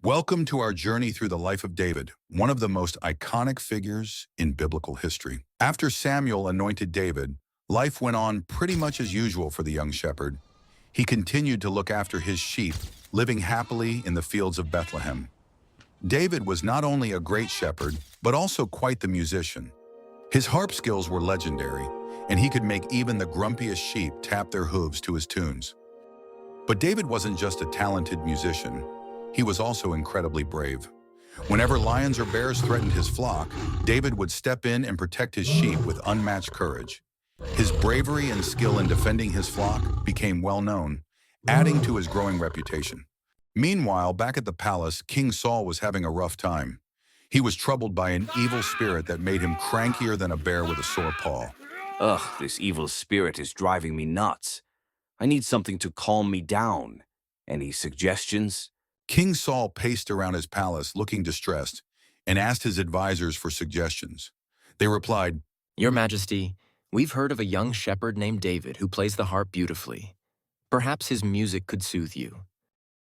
Welcome to our journey through the life of David, one of the most iconic figures in biblical history. After Samuel anointed David, life went on pretty much as usual for the young shepherd. He continued to look after his sheep, living happily in the fields of Bethlehem. David was not only a great shepherd, but also quite the musician. His harp skills were legendary, and he could make even the grumpiest sheep tap their hooves to his tunes. But David wasn't just a talented musician. He was also incredibly brave. Whenever lions or bears threatened his flock, David would step in and protect his sheep with unmatched courage. His bravery and skill in defending his flock became well known, adding to his growing reputation. Meanwhile, back at the palace, King Saul was having a rough time. He was troubled by an evil spirit that made him crankier than a bear with a sore paw. Ugh, this evil spirit is driving me nuts. I need something to calm me down. Any suggestions? King Saul paced around his palace looking distressed and asked his advisors for suggestions. They replied, "Your Majesty, we've heard of a young shepherd named David who plays the harp beautifully. Perhaps his music could soothe you."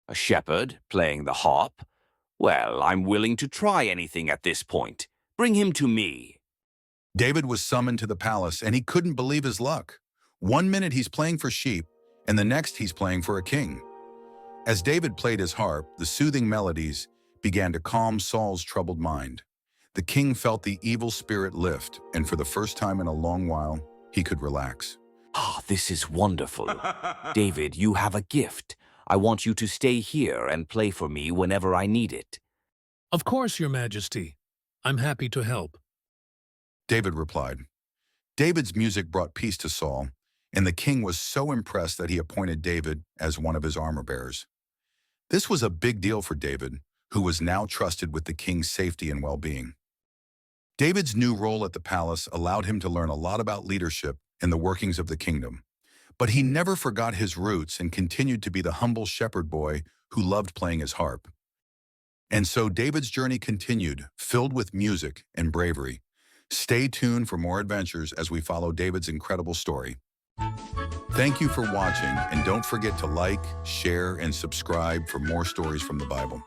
A shepherd playing the harp? Well, I'm willing to try anything at this point. Bring him to me. David was summoned to the palace and he couldn't believe his luck. One minute he's playing for sheep and the next he's playing for a king. As David played his harp, the soothing melodies began to calm Saul's troubled mind. The king felt the evil spirit lift, and for the first time in a long while, he could relax. This is wonderful. David, you have a gift. I want you to stay here and play for me whenever I need it. Of course, Your Majesty. I'm happy to help. David replied. David's music brought peace to Saul, and the king was so impressed that he appointed David as one of his armor bearers. This was a big deal for David, who was now trusted with the king's safety and well-being. David's new role at the palace allowed him to learn a lot about leadership and the workings of the kingdom. But he never forgot his roots and continued to be the humble shepherd boy who loved playing his harp. And so David's journey continued, filled with music and bravery. Stay tuned for more adventures as we follow David's incredible story. Thank you for watching, and don't forget to like, share, and subscribe for more stories from the Bible.